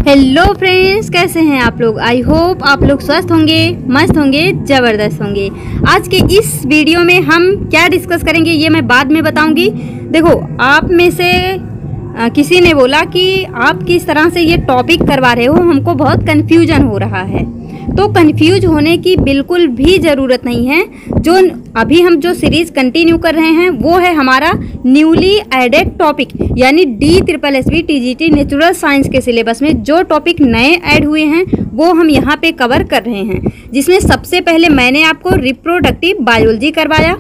Hello friends, कैसे हैं आप लोग। आई होप आप लोग स्वस्थ होंगे, मस्त होंगे, ज़बरदस्त होंगे। आज के इस वीडियो में हम क्या डिस्कस करेंगे ये मैं बाद में बताऊंगी। देखो, आप में से किसी ने बोला कि आप किस तरह से ये टॉपिक करवा रहे हो, हमको बहुत कन्फ्यूजन हो रहा है। तो कन्फ्यूज होने की बिल्कुल भी ज़रूरत नहीं है। जो अभी हम जो सीरीज़ कंटिन्यू कर रहे हैं वो है हमारा न्यूली एडेड टॉपिक, यानी DSSB TGT नेचुरल साइंस के सिलेबस में जो टॉपिक नए ऐड हुए हैं वो हम यहाँ पे कवर कर रहे हैं। जिसमें सबसे पहले मैंने आपको रिप्रोडक्टिव बायोलॉजी करवाया,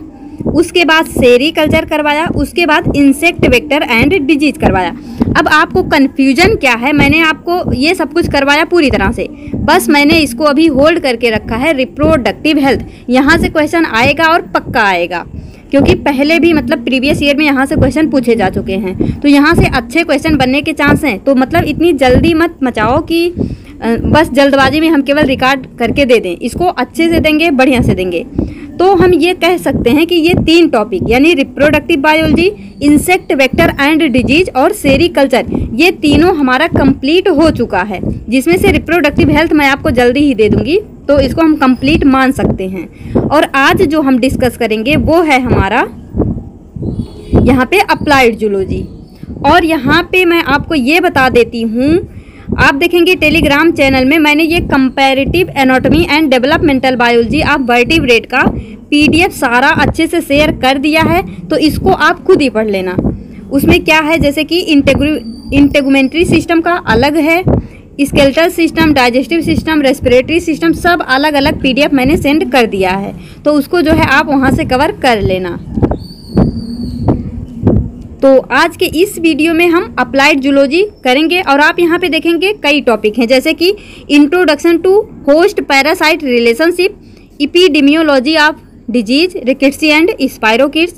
उसके बाद सेरीकल्चर करवाया, उसके बाद इंसेक्ट वेक्टर एंड डिजीज करवाया। अब आपको कन्फ्यूजन क्या है, मैंने आपको ये सब कुछ करवाया पूरी तरह से, बस मैंने इसको अभी होल्ड करके रखा है रिप्रोडक्टिव हेल्थ। यहाँ से क्वेश्चन आएगा और पक्का आएगा, क्योंकि पहले भी मतलब प्रीवियस ईयर में यहाँ से क्वेश्चन पूछे जा चुके हैं। तो यहाँ से अच्छे क्वेश्चन बनने के चांस हैं। तो मतलब इतनी जल्दी मत मचाओ कि बस जल्दबाजी में हम केवल रिकॉर्ड करके दे दें। इसको अच्छे से देंगे, बढ़िया से देंगे। तो हम ये कह सकते हैं कि ये 3 टॉपिक यानी reproductive biology, insect vector and disease और सेरीकल्चर, ये तीनों हमारा कंप्लीट हो चुका है। जिसमें से रिप्रोडक्टिव हेल्थ मैं आपको जल्दी ही दे दूंगी, तो इसको हम कंप्लीट मान सकते हैं। और आज जो हम डिस्कस करेंगे वो है हमारा यहाँ पे अप्लाइड जूलॉजी। और यहाँ पे मैं आपको ये बता देती हूँ, आप देखेंगे टेलीग्राम चैनल में मैंने ये comparative anatomy and developmental biology of vertebrate का PDF सारा अच्छे से शेयर कर दिया है। तो इसको आप खुद ही पढ़ लेना। उसमें क्या है, जैसे कि इंटेगुमेंट्री सिस्टम का अलग है, skeletal system, digestive system, respiratory system, सब अलग अलग PDF मैंने सेंड कर दिया है। तो उसको जो है आप वहाँ से कवर कर लेना। तो आज के इस वीडियो में हम अप्लाइड जूलॉजी करेंगे और आप यहाँ पे देखेंगे कई टॉपिक हैं, जैसे कि introduction to host parasite relationship, epidemiology of disease, rickettsiae and spirochaetes,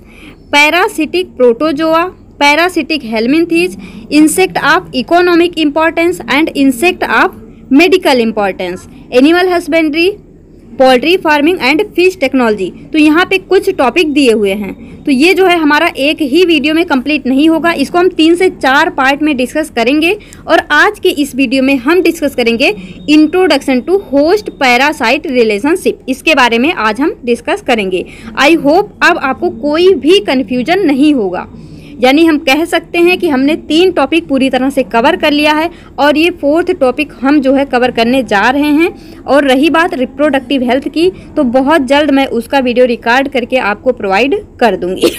parasitic protozoa, parasitic helminthes, insect of economic importance and insect of medical importance, animal husbandry, poultry farming and fish technology. तो यहाँ पे कुछ topic दिए हुए हैं। तो ये जो है हमारा एक ही वीडियो में कंप्लीट नहीं होगा, इसको हम 3 से 4 पार्ट में डिस्कस करेंगे। और आज के इस वीडियो में हम डिस्कस करेंगे introduction to host parasite relationship, इसके बारे में आज हम डिस्कस करेंगे। आई होप अब आपको कोई भी कन्फ्यूजन नहीं होगा। यानी हम कह सकते हैं कि हमने 3 टॉपिक पूरी तरह से कवर कर लिया है और ये 4th टॉपिक हम जो है कवर करने जा रहे हैं। और रही बात रिप्रोडक्टिव हेल्थ की, तो बहुत जल्द मैं उसका वीडियो रिकॉर्ड करके आपको प्रोवाइड कर दूंगी।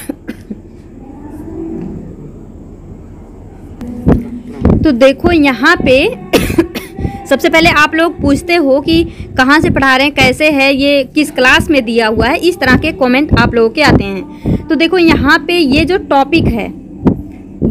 तो देखो यहाँ पे सबसे पहले आप लोग पूछते हो कि कहाँ से पढ़ा रहे हैं, कैसे है, ये किस क्लास में दिया हुआ है, इस तरह के कमेंट आप लोगों के आते हैं। तो देखो यहाँ पे ये जो टॉपिक है,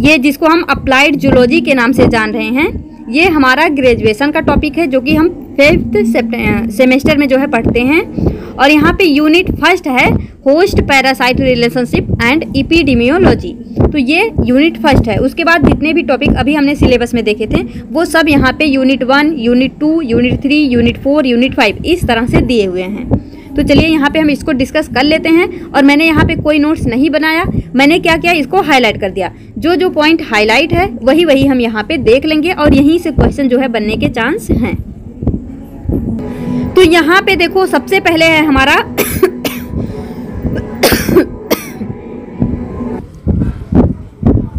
ये जिसको हम अप्लाइड जूलॉजी के नाम से जान रहे हैं, ये हमारा ग्रेजुएशन का टॉपिक है, जो कि हम 5th सेमेस्टर में जो है पढ़ते हैं। और यहाँ पे यूनिट 1 है host parasite relationship and epidemiology. तो ये यूनिट 1 है। उसके बाद जितने भी टॉपिक अभी हमने सिलेबस में देखे थे वो सब यहाँ पे unit 1, unit 2, unit 3, unit 4, unit 5 इस तरह से दिए हुए हैं। तो चलिए यहाँ पे हम इसको डिस्कस कर लेते हैं। और मैंने यहाँ पे कोई नोट्स नहीं बनाया, मैंने क्या किया, इसको हाईलाइट कर दिया। जो जो पॉइंट हाईलाइट है वही वही हम यहाँ पे देख लेंगे और यहीं से क्वेश्चन जो है बनने के चांस हैं। तो यहाँ पे देखो सबसे पहले है हमारा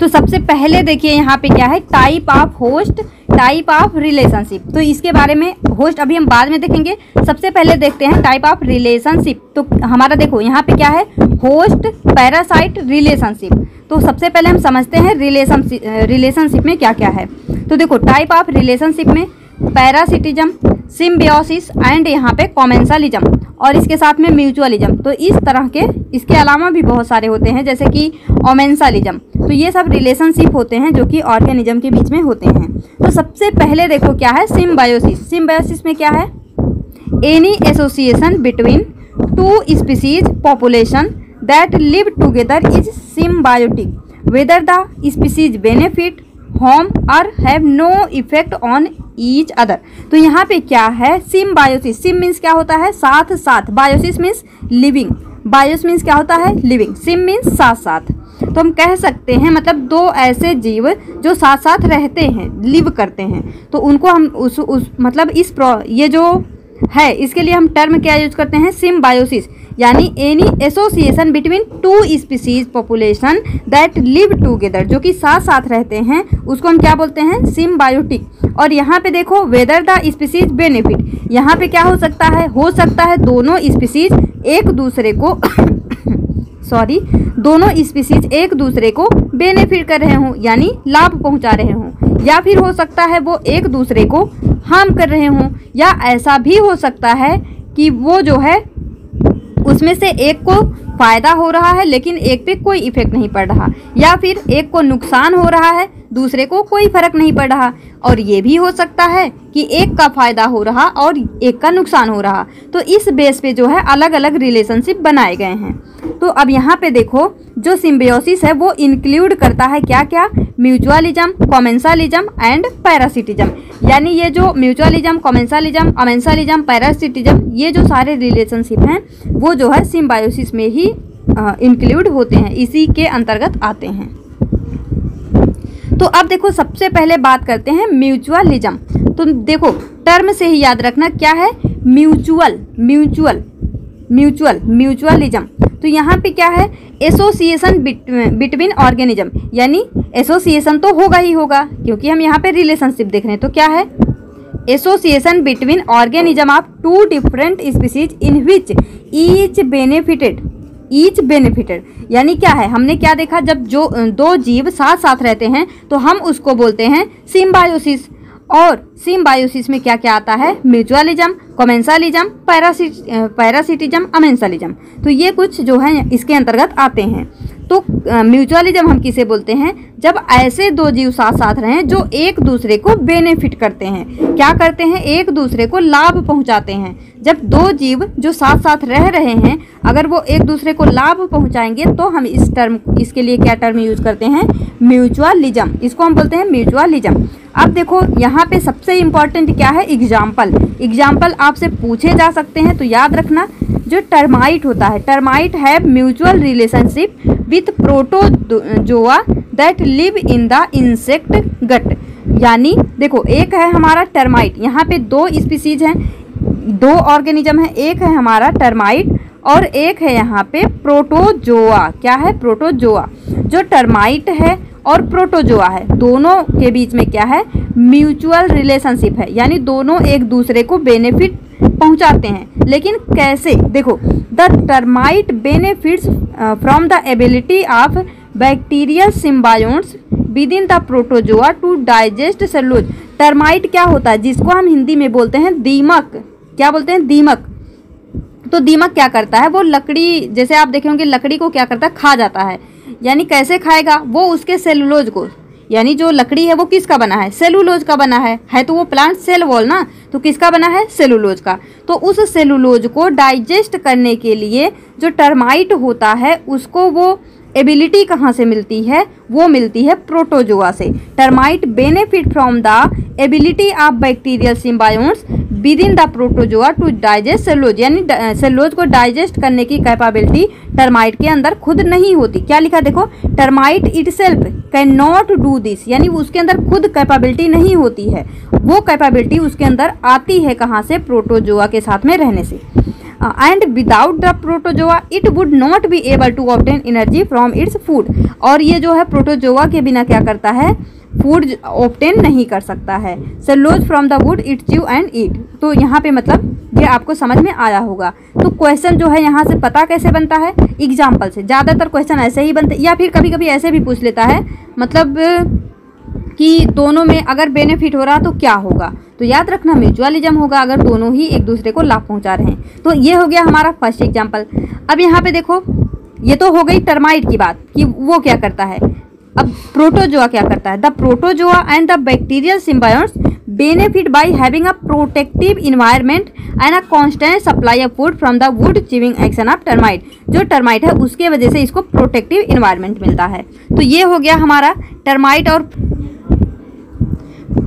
तो सबसे पहले देखिए यहाँ पे क्या है, type of host, type of relationship. तो इसके बारे में होस्ट अभी हम बाद में देखेंगे, सबसे पहले देखते हैं टाइप ऑफ रिलेशनशिप। तो हमारा देखो यहाँ पे क्या है, होस्ट पैरासाइट रिलेशनशिप। तो सबसे पहले हम समझते हैं रिलेशनशिप में क्या क्या है। तो देखो टाइप ऑफ रिलेशनशिप में पैरासिटिज्म, सिम्बियोसिस एंड यहाँ पे कॉमेंसलिज्म और इसके साथ में म्यूचुअलिज्म। तो इस तरह के इसके अलावा भी बहुत सारे होते हैं, जैसे कि ओमेंसलिज्म। तो ये सब रिलेशनशिप होते हैं जो कि ऑर्गेनिज्म के बीच में होते हैं। तो सबसे पहले देखो क्या है, सिम्बायोसिस। सिम्बायोसिस में क्या है, any association between 2 species population that live together is symbiotic whether the species benefit harm or have no effect on each other. तो यहाँ पे क्या है, सिम्बायोसिस। सिम मीन्स क्या होता है, साथ साथ। Biosys means living. BIOS means क्या होता है, लिविंग। सिम मीन्स साथ साथ। तो हम कह सकते हैं मतलब दो ऐसे जीव जो साथ साथ रहते हैं, लिव करते हैं, तो उनको हम उस मतलब ये जो है इसके लिए हम टर्म क्या यूज करते हैं, सिम्बायोसिस, यानी any association between two species population that live together, जो कि साथ साथ रहते हैं, उसको हम क्या बोलते हैं, सिम्बायोटिक। और यहाँ पे देखो वेदर द स्पीसीज बेनिफिट, यहाँ पे क्या हो सकता है दोनों स्पीसीज एक दूसरे को दोनों स्पीसीज एक दूसरे को बेनिफिट कर रहे हों, यानी लाभ पहुंचा रहे हों, या फिर हो सकता है वो एक दूसरे को हार्म कर रहे हों, या ऐसा भी हो सकता है कि वो जो है उसमें से एक को फायदा हो रहा है लेकिन एक पे कोई इफेक्ट नहीं पड़ रहा, या फिर एक को नुकसान हो रहा है दूसरे को कोई फर्क नहीं पड़ रहा, और ये भी हो सकता है कि एक का फायदा हो रहा और एक का नुकसान हो रहा। तो इस बेस पे जो है अलग अलग रिलेशनशिप बनाए गए हैं। तो अब यहाँ पे देखो जो सिम्बियोसिस है वो इंक्लूड करता है क्या क्या, म्यूचुअलिज्म, कॉमेंसालिज्म एंड पैरासिटिज्म, यानी ये जो म्यूचुअलिज्म, कॉमेंसालिज्म, अमेंसालिज्म, पैरासिटिज्म, ये जो सारे रिलेशनशिप हैं वो जो है सिम्बायोसिस में ही इंक्लूड होते हैं, इसी के अंतर्गत आते हैं। तो अब देखो सबसे पहले बात करते हैं म्यूचुअलिज्म। तो देखो टर्म से ही याद रखना क्या है, म्यूचुअलिज्म। तो यहाँ पे क्या है, एसोसिएशन बिटवीन ऑर्गेनिज्म, यानी एसोसिएशन तो होगा ही होगा क्योंकि हम यहाँ पे रिलेशनशिप देख रहे हैं। तो क्या है, association between organism of two different species in which each benefited, यानी क्या है, हमने क्या देखा, जब जो दो जीव साथ साथ रहते हैं तो हम उसको बोलते हैं सिम्बायोसिस, और सिम्बायोसिस में क्या क्या आता है, म्यूचुअलिज्म, कॉमेंसालिज्म, पैरासिटिज्म, अमेंसालिज्म। तो ये कुछ जो है इसके अंतर्गत आते हैं। तो म्यूचुअलिज्म हम किसे बोलते हैं, जब ऐसे दो जीव साथ साथ रहें जो एक दूसरे को बेनिफिट करते हैं, क्या करते हैं, एक दूसरे को लाभ पहुंचाते हैं। जब दो जीव जो साथ साथ रह रहे हैं अगर वो एक दूसरे को लाभ पहुंचाएंगे तो हम इसके लिए क्या टर्म यूज करते हैं, म्यूचुअलिज्म, इसको हम बोलते हैं म्यूचुअलिज्म। अब देखो यहाँ पे सबसे इम्पॉर्टेंट क्या है, एग्जाम्पल आपसे पूछे जा सकते हैं। तो याद रखना जो टर्माइट होता है, टर्माइट है mutual relationship with protozoa that live in the insect gut, यानी देखो एक है हमारा टर्माइट, यहाँ पे दो स्पीसीज हैं, दो ऑर्गेनिज्म है, एक है हमारा टर्माइट और एक है यहाँ पे प्रोटोजोआ। क्या है, प्रोटोजोआ। जो टर्माइट है और प्रोटोजोआ है दोनों के बीच में क्या है, म्यूचुअल रिलेशनशिप है, यानी दोनों एक दूसरे को बेनिफिट पहुंचाते हैं। लेकिन कैसे, देखो the termite benefits from the ability of bacterial symbionts within the protozoa to digest cellulose. Termite क्या होता है, जिसको हम हिंदी में बोलते हैं दीमक, क्या बोलते हैं, दीमक। तो दीमक क्या करता है, वो लकड़ी, जैसे आप देखे होंगे लकड़ी को क्या करता है, खा जाता है। यानी कैसे खाएगा, वो उसके सेलुलोज को, यानी जो लकड़ी है वो किसका बना है, सेलुलोज का बना है तो वो प्लांट सेल वॉल ना, तो किसका बना है, सेलुलोज का। तो उस सेलुलोज को डाइजेस्ट करने के लिए जो टर्माइट होता है उसको वो एबिलिटी कहाँ से मिलती है, वो मिलती है प्रोटोजोआ से। Termite benefit from the ability of bacterial symbionts within the protozoa to digest cellulose, यानी सेलुलोज को डाइजेस्ट करने की कैपेबिलिटी टर्माइट के अंदर खुद नहीं होती। क्या लिखा देखो, termite itself can not do this, यानी उसके अंदर खुद कैपेबिलिटी नहीं होती है, वो कैपेबिलिटी उसके अंदर आती है कहाँ से, प्रोटोजोआ के साथ में रहने से। And without the protozoa it would not be able to obtain energy from its food, और ये जो है प्रोटोजोआ के बिना क्या करता है, फूड ऑब्टेन नहीं कर सकता है। Cellulose from the wood it chew and eat. तो यहाँ पे मतलब ये आपको समझ में आया होगा। तो क्वेश्चन जो है यहाँ से पता कैसे बनता है, एग्जाम्पल से। ज़्यादातर क्वेश्चन ऐसे ही बनते, या फिर कभी कभी ऐसे भी पूछ लेता है, मतलब कि दोनों में अगर बेनिफिट हो रहा तो क्या होगा। तो याद रखना म्यूचुअलिज्म होगा अगर दोनों ही एक दूसरे को लाभ पहुंचा रहे हैं। तो ये हो गया हमारा फर्स्ट एग्जाम्पल। अब यहाँ पे देखो, ये तो हो गई टर्माइट की बात कि वो क्या करता है। अब प्रोटोजोआ क्या करता है, the protozoa and the bacterial symbiotes benefit by having a protective environment and a constant supply of food from the wood chewing action of termite. जो टर्माइट है उसके वजह से इसको प्रोटेक्टिव इन्वायरमेंट मिलता है। तो ये हो गया हमारा टर्माइट और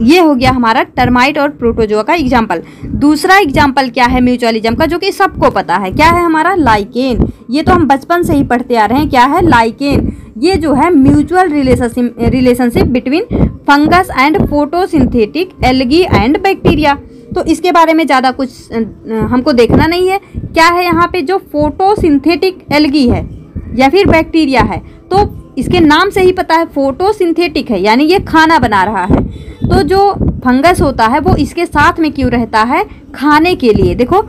ये हो गया हमारा टर्माइट और प्रोटोजोआ का एग्जाम्पल। दूसरा एग्जाम्पल क्या है म्यूचुअलिज्म का, जो कि सबको पता है, क्या है हमारा लाइकेन। ये तो हम बचपन से ही पढ़ते आ रहे हैं। क्या है लाइकेन? ये जो है mutual relationship between fungus and photosynthetic algae and bacteria. तो इसके बारे में ज़्यादा कुछ हमको देखना नहीं है। क्या है यहाँ पे, जो फोटोसिंथेटिक एल्गी है या फिर बैक्टीरिया है, तो इसके नाम से ही पता है फोटोसिंथेटिक है, यानी ये खाना बना रहा है। तो जो फंगस होता है वो इसके साथ में क्यों रहता है? खाने के लिए। देखो,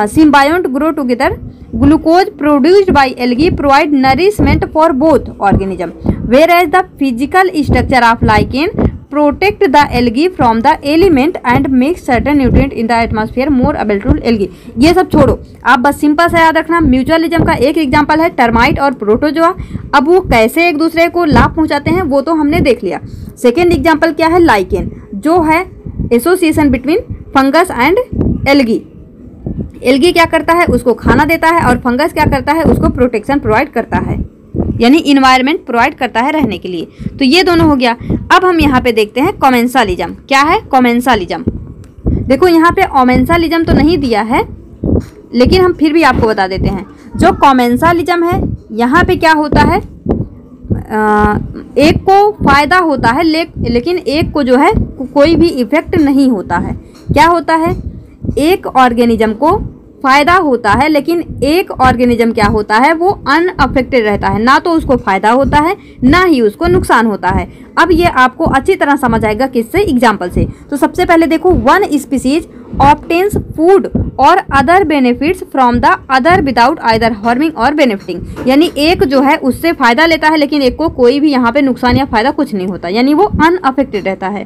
symbiont grow together, glucose produced by algae provide nourishment for both organism, whereas the physical structure of lichen protect the algae from the element and make certain nutrient in the atmosphere more available to algae. ये सब छोड़ो, आप बस simple सा याद रखना, mutualism का एक एग्जांपल है टर्माइट और प्रोटोजोआ। अब वो कैसे एक दूसरे को लाभ पहुंचाते हैं वो तो हमने देख लिया। सेकेंड एग्जाम्पल क्या है? लाइकेन, जो है association between fungus and algae. Algae क्या करता है? उसको खाना देता है, और फंगस क्या करता है? उसको प्रोटेक्शन प्रोवाइड करता है, यानी इन्वायरमेंट प्रोवाइड करता है रहने के लिए। तो ये दोनों हो गया। अब हम यहाँ पे देखते हैं कॉमेंसालिज्म। क्या है कॉमेंसालिज्म? देखो यहाँ पे ओमेंसालिज्म तो नहीं दिया है, लेकिन हम फिर भी आपको बता देते हैं। जो कॉमेंसालिज्म है, यहाँ पे क्या होता है, एक को फायदा होता है लेकिन एक को जो है कोई भी इफेक्ट नहीं होता है। क्या होता है? एक ऑर्गेनिज्म को फायदा होता है, लेकिन एक ऑर्गेनिज्म क्या होता है, वो अनअफेक्टेड रहता है, ना तो उसको फायदा होता है ना ही उसको नुकसान होता है। अब ये आपको अच्छी तरह समझ आएगा किससे? एग्जाम्पल से। तो सबसे पहले देखो, वन स्पीसीज ऑब्टेन्स फूड और other benefits from the other without either harming और बेनिफिटिंग, यानी एक जो है उससे फायदा लेता है, लेकिन एक को कोई भी यहाँ पे नुकसान या फायदा कुछ नहीं होता, यानी वो अनअफेक्टेड रहता है।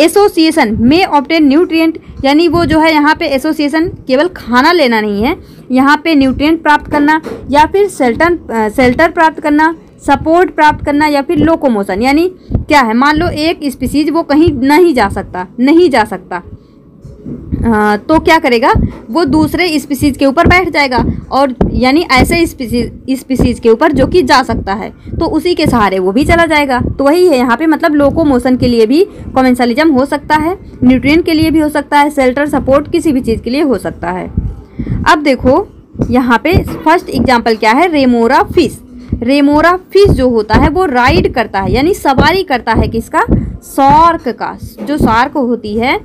एसोसिएशन में ऑब्टेन न्यूट्रिएंट, यानी वो जो है यहाँ पे एसोसिएशन केवल खाना लेना नहीं है, यहाँ पे न्यूट्रिएंट प्राप्त करना या फिर शेल्टर प्राप्त करना, सपोर्ट प्राप्त करना, या फिर लोकोमोशन, यानी क्या है, मान लो एक स्पीसीज वो कहीं नहीं जा सकता तो क्या करेगा, वो दूसरे स्पीसीज के ऊपर बैठ जाएगा, और यानी ऐसे स्पीसीज के ऊपर जो कि जा सकता है तो उसी के सहारे वो भी चला जाएगा। तो वही है यहाँ पे, मतलब लोकोमोशन के लिए भी कॉमेंसालिज्म हो सकता है, न्यूट्रिएंट के लिए भी हो सकता है, शेल्टर सपोर्ट किसी भी चीज़ के लिए हो सकता है। अब देखो यहाँ पे फर्स्ट एग्जाम्पल क्या है, रेमोरा फिश। रेमोरा फिश जो होता है वो राइड करता है, यानी सवारी करता है किसका? शार्क का। जो शार्क होती है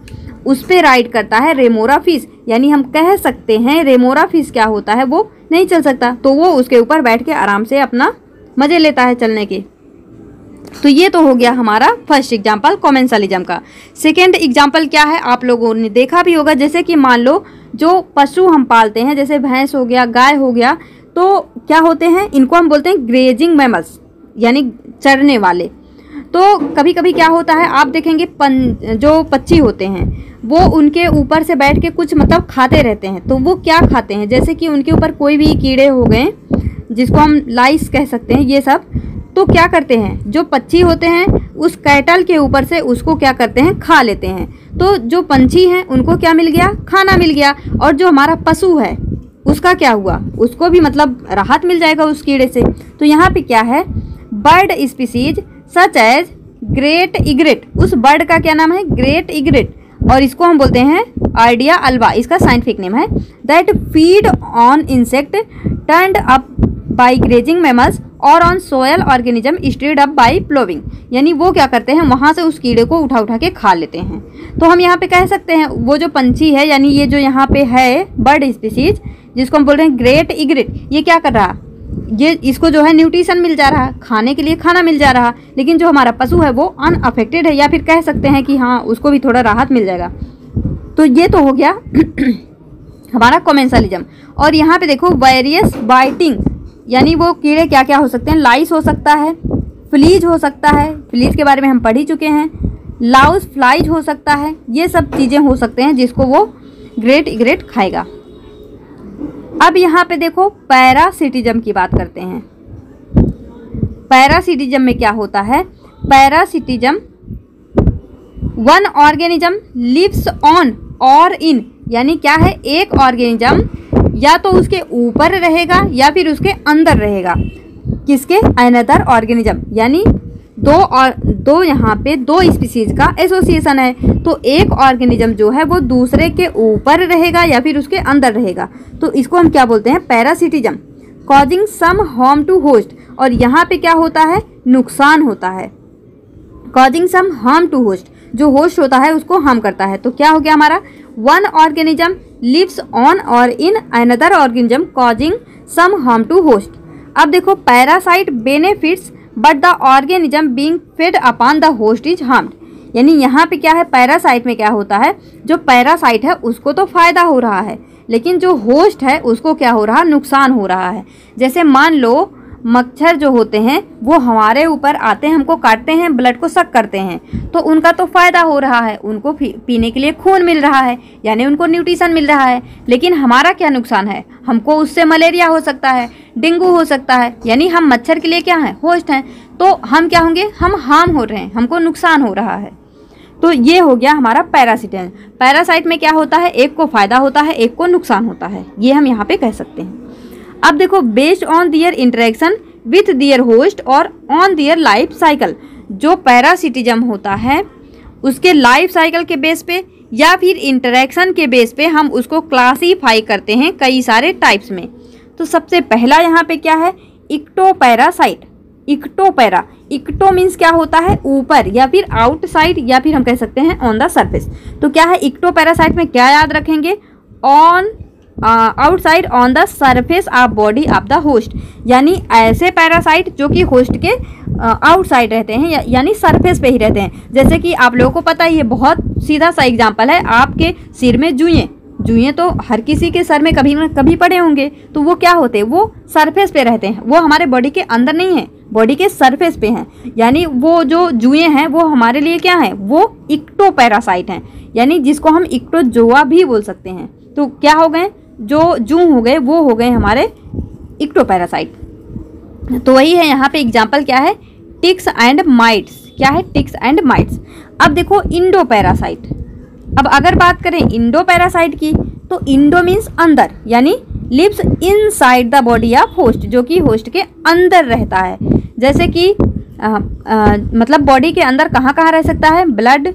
उस पे राइड करता है रेमोरा फिश, यानी हम कह सकते हैं रेमोरा फिश क्या होता है, वो नहीं चल सकता, तो वो उसके ऊपर बैठ के आराम से अपना मजे लेता है चलने के। तो ये तो हो गया हमारा फर्स्ट एग्जाम्पल कॉमेंसालिज्म का। सेकेंड एग्जाम्पल क्या है, आप लोगों ने देखा भी होगा, जैसे कि मान लो जो पशु हम पालते हैं, जैसे भैंस हो गया, गाय हो गया, तो क्या होते हैं, इनको हम बोलते हैं ग्रेजिंग मैमल्स, यानी चरने वाले। तो कभी कभी क्या होता है, आप देखेंगे जो पक्षी होते हैं वो उनके ऊपर से बैठ के कुछ मतलब खाते रहते हैं। तो वो क्या खाते हैं, जैसे कि उनके ऊपर कोई भी कीड़े हो गए, जिसको हम लाइस कह सकते हैं, ये सब, तो क्या करते हैं, जो पक्षी होते हैं उस कैटल के ऊपर से उसको क्या करते हैं, खा लेते हैं। तो जो पंछी हैं उनको क्या मिल गया, खाना मिल गया, और जो हमारा पशु है उसका क्या हुआ, उसको भी मतलब राहत मिल जाएगा उस कीड़े से। तो यहाँ पे क्या है, bird species such as great egret, उस बर्ड का क्या नाम है, ग्रेट इग्रेट, और इसको हम बोलते हैं आर्डिया अल्बा, इसका साइंटिफिक नेम है, that feed on insect turned up by grazing mammals और on soil organism stirred up by ploughing, यानी वो क्या करते हैं, वहाँ से उस कीड़े को उठा उठा के खा लेते हैं। तो हम यहाँ पे कह सकते हैं वो जो पंछी है, यानी ये जो यहाँ पे है बर्ड स्पीसीज जिसको हम बोल रहे हैं ग्रेट इग्रेट, ये क्या कर रहा, ये इसको जो है न्यूट्रिशन मिल जा रहा, खाने के लिए खाना मिल जा रहा, लेकिन जो हमारा पशु है वो अनअफेक्टेड है, या फिर कह सकते हैं कि हाँ उसको भी थोड़ा राहत मिल जाएगा। तो ये तो हो गया हमारा कॉमेंसालिज्म। और यहाँ पे देखो वेरियस बाइटिंग, यानी वो कीड़े क्या क्या हो सकते हैं, लाइस हो सकता है, फ्लीज हो सकता है, फ्लीज के बारे में हम पढ़ ही चुके हैं, लाउस फ्लाइज हो सकता है, ये सब चीज़ें हो सकते हैं जिसको वो ग्रेट इग्रेट खाएगा। अब यहाँ पे देखो पैरासिटिज्म की बात करते हैं। पैरासिटिज्म में क्या होता है, parasitism one organism lives on or in, यानी क्या है, एक ऑर्गेनिज्म या तो उसके ऊपर रहेगा या फिर उसके अंदर रहेगा, किसके, अनदर ऑर्गेनिज्म, यानी दो यहाँ पे दो स्पीसीज का एसोसिएशन है, तो एक ऑर्गेनिज्म जो है वो दूसरे के ऊपर रहेगा या फिर उसके अंदर रहेगा, तो इसको हम क्या बोलते हैं, parasitism. Causing some harm to host, और यहाँ पे क्या होता है, नुकसान होता है। Causing some harm to host, जो होस्ट होता है उसको हार्म करता है। तो क्या हो गया हमारा, one organism lives on or in another organism causing some harm to host. अब देखो, parasite benefits but the organism being fed upon the host is harmed, यानी यहाँ पे क्या है, पैरासाइट में क्या होता है, जो पैरासाइट है उसको तो फायदा हो रहा है, लेकिन जो होस्ट है उसको क्या हो रहा है, नुकसान हो रहा है। जैसे मान लो मच्छर जो होते हैं वो हमारे ऊपर आते हैं, हमको काटते हैं, ब्लड को सक करते हैं, तो उनका तो फायदा हो रहा है, उनको पीने के लिए खून मिल रहा है, यानी उनको न्यूट्रिशन मिल रहा है। लेकिन हमारा क्या नुकसान है, हमको उससे मलेरिया हो सकता है, डेंगू हो सकता है, यानी हम मच्छर के लिए क्या हैं, होस्ट हैं, तो हम क्या होंगे, हम हार्म हो रहे हैं, हमको नुकसान हो रहा है। तो ये हो गया हमारा पैरासिटिज्म। पैरासाइट में क्या होता है, एक को फायदा होता है, एक को नुकसान होता है, ये हम यहाँ पे कह सकते हैं। अब देखो, based on their interaction with their host और ऑन दियर लाइफ साइकिल, जो पैरासिटिज्म होता है उसके लाइफ साइकिल के बेस पे या फिर इंटरेक्शन के बेस पे हम उसको क्लासीफाई करते हैं कई सारे टाइप्स में। तो सबसे पहला यहाँ पे क्या है, इक्टोपैरासाइट। इक्टोपैरा, इक्टो मीन्स क्या होता है, ऊपर या फिर आउटसाइड, या फिर हम कह सकते हैं ऑन द सरफेस। तो क्या है, इक्टोपैरासाइट में क्या याद रखेंगे, on outside on the surface of body of the host, यानी ऐसे पैरासाइट जो कि होस्ट के आउटसाइड रहते हैं, यानी सरफेस पे ही रहते हैं। जैसे कि आप लोगों को पता ही है, बहुत सीधा सा एग्जांपल है, आपके सिर में जुएं, जुएं तो हर किसी के सर में कभी न कभी पड़े होंगे, तो वो क्या होते हैं, वो सरफेस पे रहते हैं, वो हमारे बॉडी के अंदर नहीं है, बॉडी के सरफेस पे हैं। यानी वो जो जुएं हैं वो हमारे लिए क्या है, वो इक्टोपैरासाइट हैं, यानी जिसको हम इक्टोजोआ भी बोल सकते हैं। तो क्या हो गए, जो जू हो गए वो हो गए हमारे इक्टोपैरासाइट। तो वही है यहाँ पे एग्जाम्पल क्या है, टिक्स एंड माइट्स। क्या है, टिक्स एंड माइट्स। अब देखो, इंडोपैरासाइट। अब अगर बात करें इंडोपैरासाइट की, तो इंडो मीन्स अंदर, यानी lives inside the body of host, जो कि होस्ट के अंदर रहता है। जैसे कि मतलब बॉडी के अंदर कहाँ कहाँ रह सकता है, ब्लड,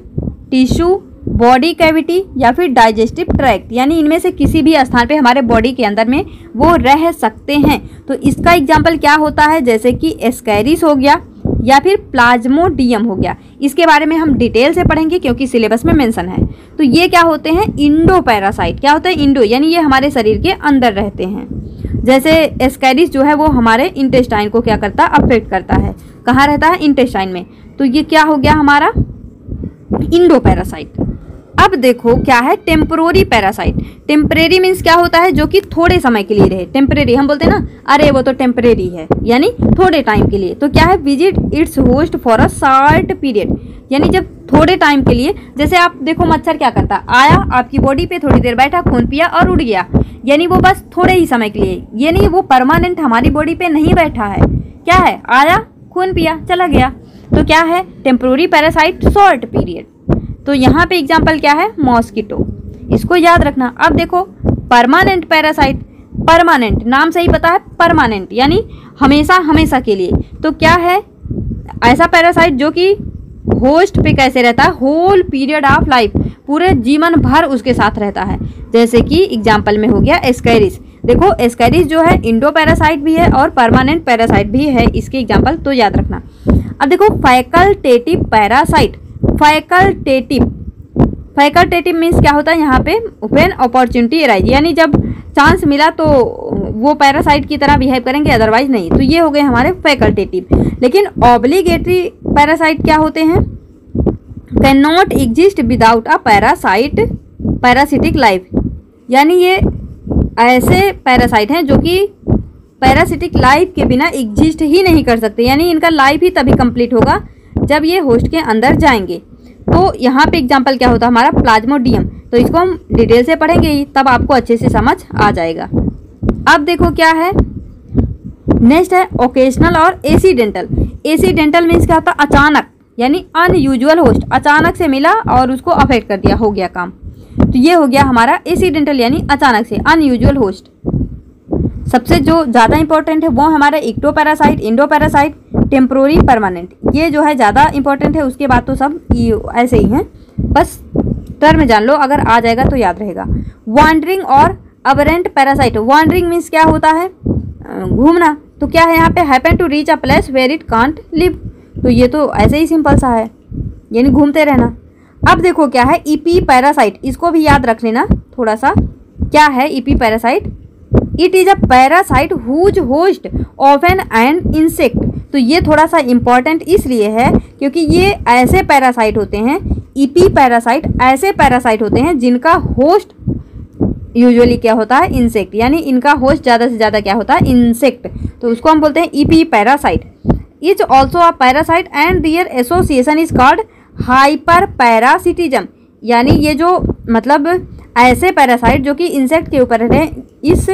टिश्यू, बॉडी कैविटी या फिर डाइजेस्टिव ट्रैक्ट, यानी इनमें से किसी भी स्थान पे हमारे बॉडी के अंदर में वो रह सकते हैं। तो इसका एग्जाम्पल क्या होता है, जैसे कि एस्कैरिस हो गया या फिर प्लाज्मोडियम हो गया। इसके बारे में हम डिटेल से पढ़ेंगे क्योंकि सिलेबस में मेंशन है। तो ये क्या होते हैं, इंडोपैरासाइट। क्या होता है, इंडो, यानी ये हमारे शरीर के अंदर रहते हैं। जैसे एस्कैरिस जो है वो हमारे इंटेस्टाइन को क्या करता है, अफेक्ट करता है, कहाँ रहता है, इंटेस्टाइन में। तो ये क्या हो गया हमारा इंडोपैरासाइट। अब देखो क्या है, टेम्परोरी पैरासाइट। टेम्परेरी मीन्स क्या होता है, जो कि थोड़े समय के लिए रहे। टेम्परेरी हम बोलते हैं ना, अरे वो तो टेम्परेरी है, यानी थोड़े टाइम के लिए। तो क्या है, visit it's host for a short period, यानी जब थोड़े टाइम के लिए। जैसे आप देखो मच्छर क्या करता है, आया आपकी बॉडी पे, थोड़ी देर बैठा, खून पिया और उड़ गया, यानी वो बस थोड़े ही समय के लिए, ये नहीं वो परमानेंट हमारी बॉडी पे नहीं बैठा है। क्या है, आया, खून पिया, चला गया। तो क्या है, टेम्परोरी पैरासाइट, शॉर्ट पीरियड। तो यहाँ पे एग्जाम्पल क्या है, मॉस्किटो, इसको याद रखना। अब देखो परमानेंट पैरासाइट, परमानेंट नाम से ही पता है, परमानेंट यानी हमेशा हमेशा के लिए। तो क्या है, ऐसा पैरासाइट जो कि होस्ट पे कैसे रहता है, होल पीरियड ऑफ लाइफ, पूरे जीवन भर उसके साथ रहता है। जैसे कि एग्जाम्पल में हो गया एस्कैरिस। देखो एस्कैरिस जो है इंडो पैरासाइट भी है और परमानेंट पैरासाइट भी है, इसके एग्जाम्पल तो याद रखना। अब देखो फैकल्टेटिव पैरासाइट। फैकल्टेटिव मीन्स क्या होता है, यहाँ पे व्हेन अपॉर्चुनिटी अराइज, यानी जब चांस मिला तो वो पैरासाइट की तरह बिहेव करेंगे, अदरवाइज नहीं। तो ये हो गए हमारे फैकल्टेटिव। लेकिन ऑब्लिगेटरी पैरासाइट क्या होते हैं, can not exist without a parasitic life, यानी ये ऐसे पैरासाइट हैं जो कि पैरासिटिक लाइफ के बिना एग्जिस्ट ही नहीं कर सकते, यानी इनका लाइफ ही तभी कंप्लीट होगा जब ये होस्ट के अंदर जाएंगे। तो यहाँ पे एग्जाम्पल क्या होता है हमारा, प्लाज्मोडियम। तो इसको हम डिटेल से पढ़ेंगे ही, तब आपको अच्छे से समझ आ जाएगा। अब देखो क्या है, नेक्स्ट है ओकेजनल और एसिडेंटल। एसिडेंटल मीन्स क्या होता है, अचानक, यानी अनयूजुअल होस्ट, अचानक से मिला और उसको अफेक्ट कर दिया, हो गया काम। तो ये हो गया हमारा एसिडेंटल, यानी अचानक से, अनयूजुअल होस्ट। सबसे जो ज़्यादा इंपॉर्टेंट है वो हमारा इक्टोपैरासाइट, इंडोपैरासाइट, टेम्पोररी, परमानेंट, ये जो है ज़्यादा इंपॉर्टेंट है, उसके बाद तो सब ऐसे ही हैं, बस टर्म जान लो, अगर आ जाएगा तो याद रहेगा। वॉन्डरिंग और अबरेंट पैरासाइट। वॉन्डरिंग मीन्स क्या होता है, घूमना, तो क्या है यहाँ पे, happen to reach a place where it can't live, तो ये तो ऐसे ही सिंपल सा है, यानी घूमते रहना। अब देखो क्या है ईपी पैरासाइट, इसको भी याद रख लेना थोड़ा सा, क्या है epiparasite. It is a parasite whose host of an ant insect, तो ये थोड़ा सा इम्पॉर्टेंट इसलिए है क्योंकि ये ऐसे पैरासाइट होते हैं, ईपी पैरासाइट ऐसे पैरासाइट होते हैं जिनका होस्ट यूजुअली क्या होता है, इंसेक्ट, यानी इनका होस्ट ज़्यादा से ज़्यादा क्या होता है, इंसेक्ट, तो उसको हम बोलते हैं epiparasite. Is also a parasite and their association is called hyperparasitism, यानी ये जो मतलब ऐसे पैरासाइट जो कि इंसेक्ट के ऊपर रहते हैं, इस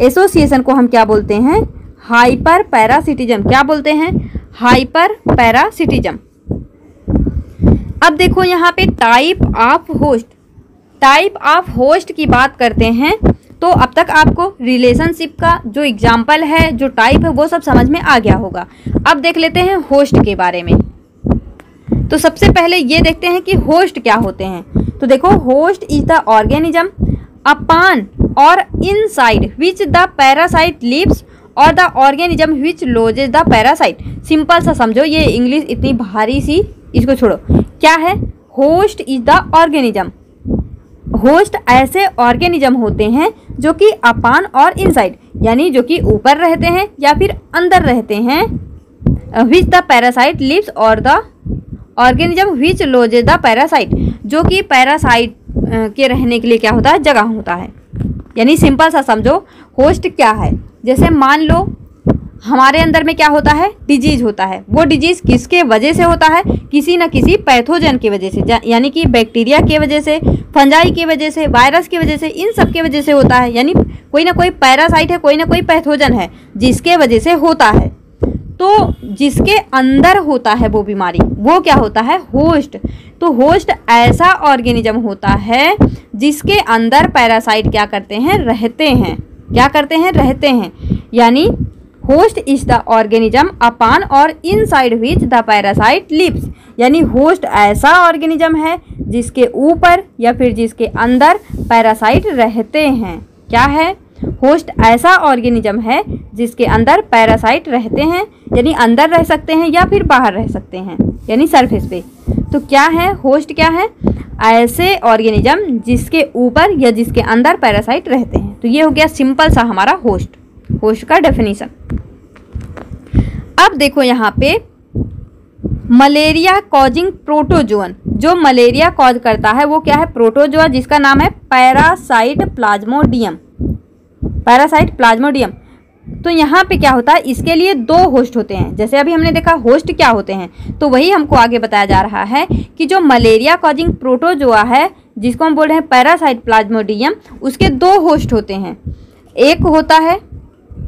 एसोसिएशन को हम क्या बोलते हैं, हाइपर पैरासिटिज्म। क्या बोलते हैं, हाइपर पैरासिटिज्म। अब देखो यहाँ पे type of host, type of host की बात करते हैं, तो अब तक आपको रिलेशनशिप का जो एग्जाम्पल है, जो टाइप है, वो सब समझ में आ गया होगा। अब देख लेते हैं होस्ट के बारे में। तो सबसे पहले ये देखते हैं कि होस्ट क्या होते हैं। तो देखो host is the organism upon or inside which the parasite lives or the organism which lodges the parasite. Simple सा समझो, ये इंग्लिश इतनी भारी सी, इसको छोड़ो। क्या है, host is the organism, host ऐसे ऑर्गेनिज्म होते हैं जो कि अपान और इनसाइड, यानी जो कि ऊपर रहते हैं या फिर अंदर रहते हैं, which the parasite lives or the organism which lodges the parasite, जो कि पैरासाइट के रहने के लिए क्या होता है, जगह होता है। यानी सिंपल सा समझो होस्ट क्या है। जैसे मान लो हमारे अंदर में क्या होता है, डिजीज होता है, वो डिजीज किसके वजह से होता है, किसी न किसी पैथोजन की वजह से, यानी कि बैक्टीरिया की वजह से, फंजाई की वजह से, वायरस की वजह से, इन सब की वजह से होता है। यानी कोई ना कोई पैरासाइट है, कोई ना कोई पैथोजन है जिसके वजह से होता है। तो जिसके अंदर होता है वो बीमारी, वो क्या होता है, होस्ट। तो होस्ट ऐसा ऑर्गेनिज्म होता है जिसके अंदर पैरासाइट क्या करते हैं, रहते हैं। क्या करते हैं, रहते हैं। यानी host is the organism upon or inside which the parasite lives, यानी होस्ट ऐसा ऑर्गेनिज्म है जिसके ऊपर या फिर जिसके अंदर पैरासाइट रहते हैं। क्या है, होस्ट ऐसा ऑर्गेनिज्म है जिसके अंदर पैरासाइट रहते हैं, यानी अंदर रह सकते हैं या फिर बाहर रह सकते हैं, यानी सरफेस पे। तो क्या है, होस्ट क्या है, ऐसे ऑर्गेनिज्म जिसके ऊपर या जिसके अंदर पैरासाइट रहते हैं। तो ये हो गया सिंपल सा हमारा होस्ट, होस्ट का डेफिनेशन। अब देखो यहाँ पे मलेरिया कॉजिंग प्रोटोजोअन, जो मलेरिया कॉज करता है वो क्या है, प्रोटोजोआ, जिसका नाम है पैरासाइट प्लाज्मोडियम, पैरासाइट प्लाज्मोडियम। तो यहाँ पे क्या होता है, इसके लिए दो होस्ट होते हैं। जैसे अभी हमने देखा होस्ट क्या होते हैं, तो वही हमको आगे बताया जा रहा है कि जो मलेरिया कॉजिंग प्रोटोजोआ है, जिसको हम बोल रहे हैं पैरासाइट प्लाज्मोडियम, उसके दो होस्ट होते हैं। एक होता है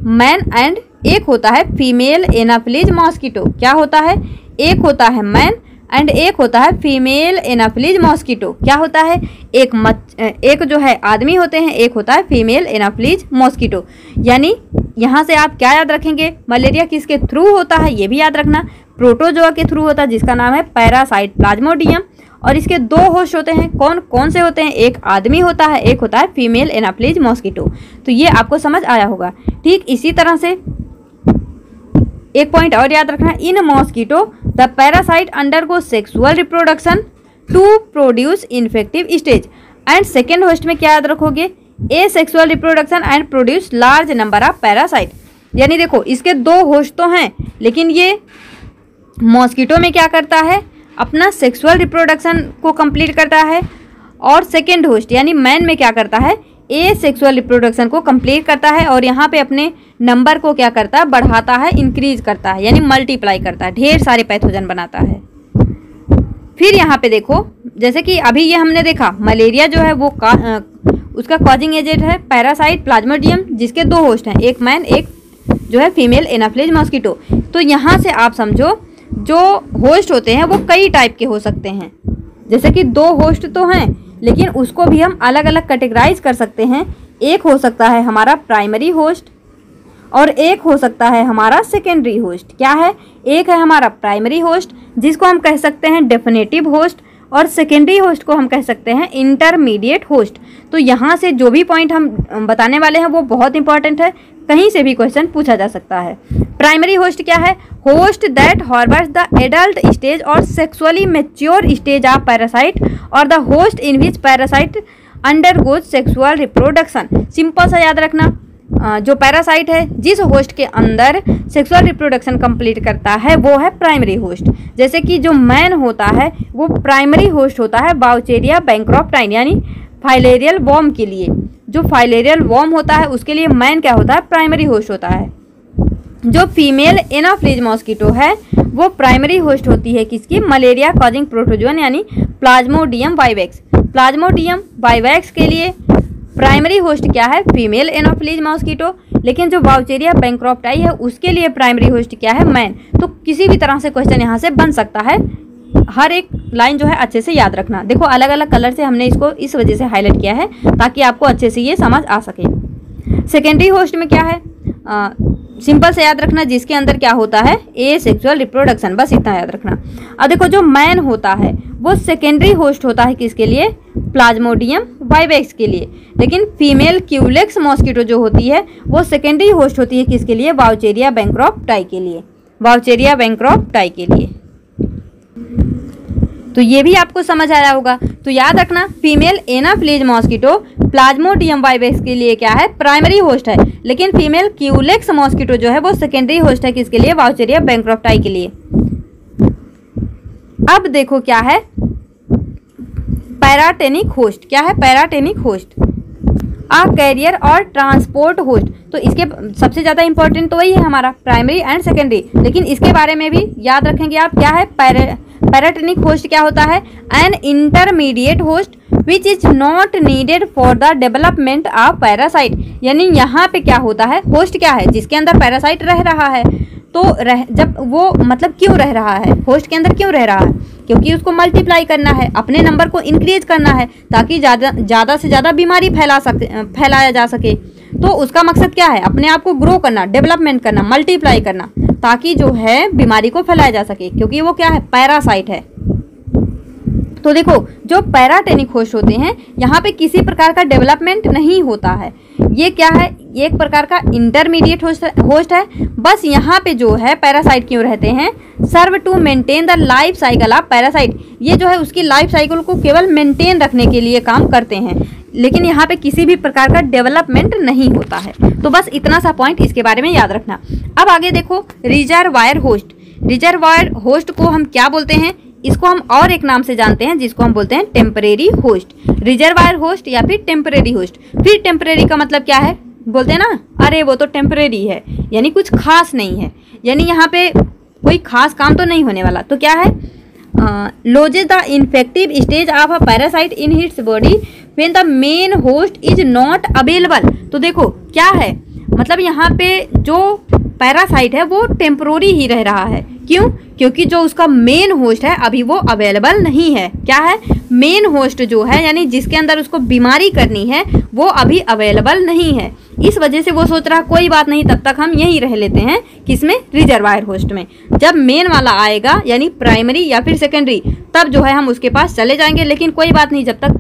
मैन एंड एक होता है फीमेल एनाफिलीज मॉस्किटो। क्या होता है, एक होता है मैन एंड एक होता है फीमेल एनाफिलीज मॉस्किटो। क्या होता है, एक जो है आदमी होते हैं, एक होता है फीमेल एनाफिलीज मॉस्किटो। यानी यहाँ से आप क्या याद रखेंगे, मलेरिया किसके थ्रू होता है, ये भी याद रखना, प्रोटोजोआ के थ्रू होता है जिसका नाम है पैरासाइट प्लाज्मोडियम। और इसके दो होस्ट होते हैं, कौन कौन से होते हैं, एक आदमी होता है, एक होता है फीमेल एनाफिलीज मॉस्किटो। तो ये आपको समझ आया होगा। ठीक इसी तरह से एक पॉइंट और याद रखना, in mosquito the parasite undergo sexual reproduction to produce infective stage. And second host में क्या याद रखोगे, asexual reproduction and produce large number of parasite. यानी देखो इसके दो होस्ट तो हैं, लेकिन ये मॉस्किटो में क्या करता है, अपना सेक्सुअल रिप्रोडक्शन को कंप्लीट करता है, और सेकेंड होस्ट यानी मैन में क्या करता है, ए सेक्सुअल रिप्रोडक्शन को कंप्लीट करता है, और यहाँ पे अपने नंबर को क्या करता है, बढ़ाता है, इंक्रीज करता है, यानी मल्टीप्लाई करता है, ढेर सारे पैथोजन बनाता है। फिर यहाँ पे देखो, जैसे कि अभी ये हमने देखा मलेरिया जो है वो उसका कॉजिंग एजेंट है पैरासाइट प्लाज्मोडियम, जिसके दो होस्ट हैं, एक मैन एक जो है फीमेल एनाफिलीज मॉस्किटो। तो यहाँ से आप समझो जो होस्ट होते हैं वो कई टाइप के हो सकते हैं। जैसे कि दो होस्ट तो हैं, लेकिन उसको भी हम अलग अलग कैटेगराइज कर सकते हैं। एक हो सकता है हमारा प्राइमरी होस्ट, और एक हो सकता है हमारा सेकेंडरी होस्ट। क्या है? एक है हमारा प्राइमरी होस्ट जिसको हम कह सकते हैं डेफिनेटिव होस्ट, और सेकेंडरी होस्ट को हम कह सकते हैं इंटरमीडिएट होस्ट। तो यहाँ से जो भी पॉइंट हम बताने वाले हैं वो बहुत इंपॉर्टेंट है, कहीं से भी क्वेश्चन पूछा जा सकता है। प्राइमरी होस्ट क्या है? Host that harbours the adult stage और sexually mature stage of parasite और the host in which parasite undergoes sexual reproduction. Simple सा याद रखना, जो पैरासाइट है जिस होस्ट के अंदर सेक्सुअल रिप्रोडक्शन कंप्लीट करता है वो है प्राइमरी होस्ट। जैसे कि जो मैन होता है वो प्राइमरी होस्ट होता है बाउचेरिया बैंक्रोफ्टाइन यानी फाइलेरियल वॉर्म के लिए। जो फाइलेरियल वॉर्म होता है उसके लिए मैन क्या होता है? प्राइमरी होस्ट होता है। जो फीमेल एनाफ्लीज मॉस्किटो है वो प्राइमरी होस्ट होती है किसकी? मलेरिया कॉजिंग प्रोटोजोन यानी प्लाज्मोडियम वाइवेक्स। प्लाज्मोडियम वाइवेक्स के लिए प्राइमरी होस्ट क्या है? Female Anopheles mosquito. लेकिन जो बाउचेरिया बैंक्रोफ्टाई है उसके लिए प्राइमरी होस्ट क्या है? मैन। तो किसी भी तरह से क्वेश्चन यहाँ से बन सकता है, हर एक लाइन जो है अच्छे से याद रखना। देखो अलग अलग कलर से हमने इसको इस वजह से हाईलाइट किया है ताकि आपको अच्छे से ये समझ आ सके। सेकेंडरी होस्ट में क्या है? सिंपल से याद रखना, जिसके अंदर क्या होता है? ए सेक्सुअल रिप्रोडक्शन, बस इतना याद रखना। अब देखो जो मैन होता है वो सेकेंडरी होस्ट होता है किसके लिए? प्लाज्मोडियम वाइवेक्स के लिए। लेकिन फीमेल क्यूलेक्स मॉस्किटो जो होती है वो सेकेंडरी होस्ट होती है किसके लिए? बाउचेरिया बैंक्रोफ्टाई के लिए। बाउचेरिया बैंक्रोफ्टाई के लिए। तो ये भी आपको समझ आया होगा। तो याद रखना, female Anopheles mosquito Plasmodium vivax के लिए क्या है? प्राइमरी होस्ट है। लेकिन फीमेल क्यूलेक्स मॉस्किटो जो है वो सेकेंडरी होस्ट है किसके लिए? बाउचेरिया बैंक्रोफ्टाई के लिए। अब देखो क्या है? पैराटेनिक होस्ट। क्या है? पैराटेनिक होस्ट आ कैरियर और ट्रांसपोर्ट होस्ट। तो इसके सबसे ज़्यादा इंपॉर्टेंट तो वही है हमारा प्राइमरी एंड सेकेंडरी, लेकिन इसके बारे में भी याद रखेंगे आप। क्या है? पैराटेनिक होस्ट क्या होता है? An intermediate host which is not needed for the development of parasite. यानी यहाँ पे क्या होता है? होस्ट क्या है? जिसके अंदर पैरासाइट रह रहा है। तो जब वो मतलब क्यों रह रहा है? होस्ट के अंदर क्यों रह रहा है? क्योंकि उसको मल्टीप्लाई करना है, अपने नंबर को इंक्रीज करना है ताकि ज़्यादा से ज़्यादा बीमारी फैलाया जा सके। तो उसका मकसद क्या है? अपने आप को ग्रो करना, डेवलपमेंट करना, मल्टीप्लाई करना, ताकि जो है बीमारी को फैलाया जा सके, क्योंकि वो क्या है? पैरासाइट है। तो देखो जो पैराटेनिक होस्ट होते हैं यहाँ पे किसी प्रकार का डेवलपमेंट नहीं होता है। ये क्या है? एक प्रकार का इंटरमीडिएट होस्ट है। बस यहाँ पे जो है पैरासाइट क्यों रहते हैं? Serve to maintain the life cycle of parasite. ये जो है उसकी लाइफ साइकिल को केवल मेंटेन रखने के लिए काम करते हैं, लेकिन यहाँ पे किसी भी प्रकार का डेवलपमेंट नहीं होता है। तो बस इतना सा पॉइंट इसके बारे में याद रखना। अब आगे देखो रिजर्वायर होस्ट। रिजर्वायर होस्ट को हम क्या बोलते हैं? इसको हम और एक नाम से जानते हैं जिसको हम बोलते हैं टेम्परेरी होस्ट। रिजर्वायर होस्ट या फिर टेम्परेरी होस्ट। फिर टेम्परेरी का मतलब क्या है? बोलते हैं ना, अरे वो तो टेम्परेरी है, यानी कुछ खास नहीं है, यानी यहाँ पे कोई खास काम तो नहीं होने वाला। तो क्या है? loses the infective stage of a parasite in its body when the main host is not available। तो देखो क्या है? मतलब यहाँ पे जो पैरासाइट है वो टेम्पोररी ही रह रहा है। क्यों? क्योंकि जो उसका मेन होस्ट है अभी वो अवेलेबल नहीं है। क्या है? मेन होस्ट जो है यानी जिसके अंदर उसको बीमारी करनी है वो अभी अवेलेबल नहीं है। इस वजह से वो सोच रहा कोई बात नहीं, तब तक हम यहीं रह लेते हैं। किसमें? रिजर्वायर होस्ट में। जब मेन वाला आएगा यानी प्राइमरी या फिर सेकेंडरी, तब जो है हम उसके पास चले जाएंगे। लेकिन कोई बात नहीं, जब तक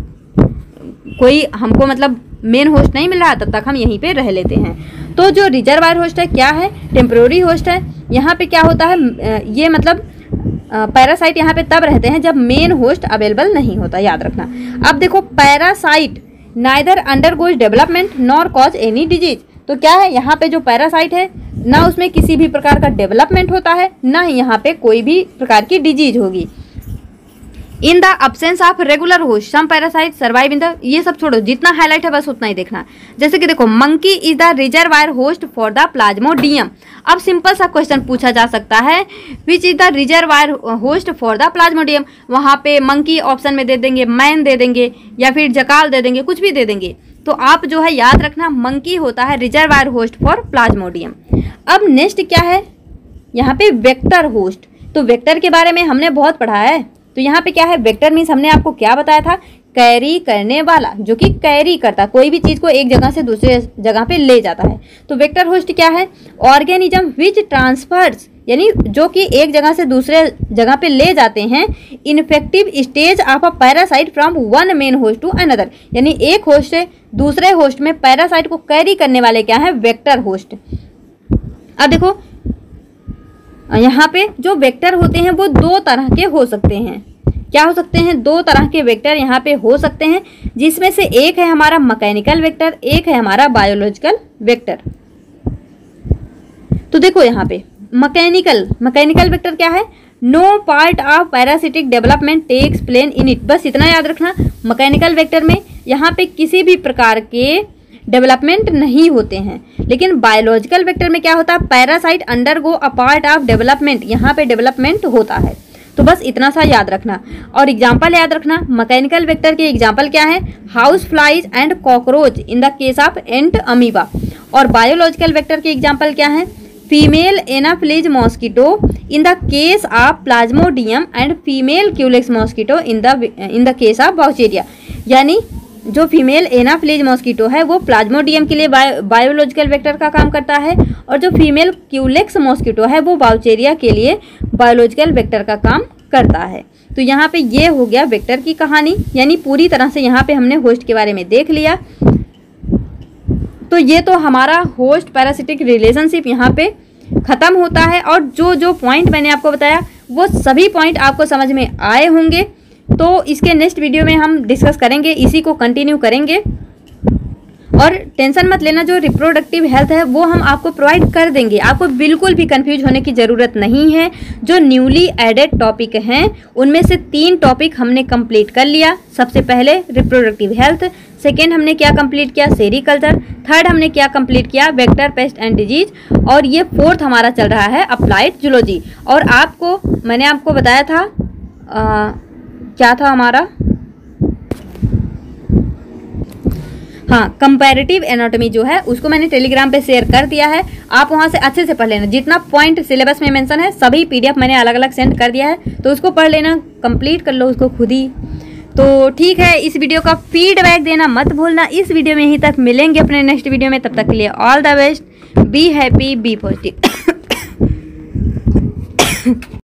कोई हमको मतलब मेन होस्ट नहीं मिल रहा तब तक हम यहीं पे रह लेते हैं। तो जो रिजर्वायर होस्ट है क्या है? टेम्पोररी होस्ट है। यहाँ पे क्या होता है? ये मतलब पैरासाइट यहाँ पे तब रहते हैं जब मेन होस्ट अवेलेबल नहीं होता, याद रखना। अब देखो parasite neither undergoes development nor cause any disease. तो क्या है? यहाँ पे जो पैरासाइट है ना उसमें किसी भी प्रकार का डेवलपमेंट होता है, ना ही यहाँ पे कोई भी प्रकार की डिजीज होगी। In the absence of regular host some parasite survive in the. ये सब छोड़ो, जितना हाईलाइट है बस उतना ही देखना। जैसे कि देखो monkey is the reservoir host for the Plasmodium. अब सिंपल सा क्वेश्चन पूछा जा सकता है which is the reservoir host for the Plasmodium. वहाँ पे मंकी ऑप्शन में दे देंगे, मैन दे देंगे या फिर जकाल दे देंगे, कुछ भी दे देंगे। तो आप जो है याद रखना मंकी होता है रिजर्वायर होस्ट फॉर प्लाज्मोडियम। अब नेक्स्ट क्या है? यहाँ पे वेक्टर होस्ट। तो वेक्टर के बारे में हमने बहुत पढ़ा है, तो यहाँ पे क्या है, वेक्टर मीन्स हमने आपको क्या बताया था, कैरी करने वाला, जो कि कैरी करता, कोई भी चीज को एक जगह से दूसरे जगह पे ले जाता है। तो वेक्टर होस्ट क्या है, ऑर्गेनिज्म विच ट्रांसफर्स, यानी जो कि एक जगह से दूसरे जगह पे ले जाते हैं infective stage of a parasite from one main host to another, यानी एक होस्ट से दूसरे होस्ट में पैरासाइट को कैरी करने वाले क्या है, वेक्टर होस्ट। अब देखो यहाँ पे जो वेक्टर होते हैं वो दो तरह के हो सकते हैं। क्या हो सकते हैं, दो तरह के वेक्टर यहाँ पे हो सकते हैं, जिसमें से एक है हमारा मैकेनिकल वेक्टर, एक है हमारा बायोलॉजिकल वेक्टर। तो देखो यहाँ पे मैकेनिकल वेक्टर क्या है, no part of parasitic development takes place in it. बस इतना याद रखना, मैकेनिकल वेक्टर में यहाँ पे किसी भी प्रकार के डेवलपमेंट नहीं होते हैं। लेकिन बायोलॉजिकल वेक्टर में क्या होता है, parasite undergo a part of development, यहाँ पे डेवलपमेंट होता है। तो बस इतना सा याद रखना। और एग्जाम्पल याद रखना, मैकेनिकल वेक्टर के एग्जाम्पल क्या है, house flies and cockroach in the case of entamoeba. और बायोलॉजिकल वेक्टर के एग्जाम्पल क्या है, female anopheles mosquito in the case of plasmodium and female culex mosquito in the case of wuchereria. यानी जो female anopheles mosquito है वो Plasmodium के लिए बायोलॉजिकल वेक्टर का काम करता है, और जो फीमेल क्यूलेक्स मॉस्किटो है वो बाउचेरिया के लिए बायोलॉजिकल वेक्टर का काम करता है। तो यहाँ पे ये हो गया वेक्टर की कहानी, यानी पूरी तरह से यहाँ पे हमने होस्ट के बारे में देख लिया। तो ये तो हमारा होस्ट पैरासिटिक रिलेशनशिप यहाँ पे खत्म होता है, और जो जो पॉइंट मैंने आपको बताया वो सभी पॉइंट आपको समझ में आए होंगे। तो इसके नेक्स्ट वीडियो में हम डिस्कस करेंगे, इसी को कंटिन्यू करेंगे। और टेंशन मत लेना, जो रिप्रोडक्टिव हेल्थ है वो हम आपको प्रोवाइड कर देंगे, आपको बिल्कुल भी कंफ्यूज होने की ज़रूरत नहीं है। जो न्यूली एडेड टॉपिक हैं उनमें से 3 टॉपिक हमने कंप्लीट कर लिया। सबसे पहले रिप्रोडक्टिव हेल्थ, सेकेंड हमने क्या कंप्लीट किया, सेरिकल्चर, थर्ड हमने क्या कंप्लीट किया, वेक्टर, पेस्ट एंड डिजीज, और ये 4th हमारा चल रहा है अप्लाइड जूलॉजी। और आपको मैंने आपको बताया था क्या था हमारा, हाँ, कंपैरेटिव एनाटॉमी जो है उसको मैंने टेलीग्राम पे शेयर कर दिया है, आप वहाँ से अच्छे से पढ़ लेना। जितना पॉइंट सिलेबस में मेंशन है सभी PDF मैंने अलग अलग सेंड कर दिया है, तो उसको पढ़ लेना, कंप्लीट कर लो उसको खुद ही। तो ठीक है, इस वीडियो का फीडबैक देना मत भूलना। इस वीडियो में यहीं तक, मिलेंगे अपने नेक्स्ट वीडियो में, तब तक के लिए all the best, be happy, be positive.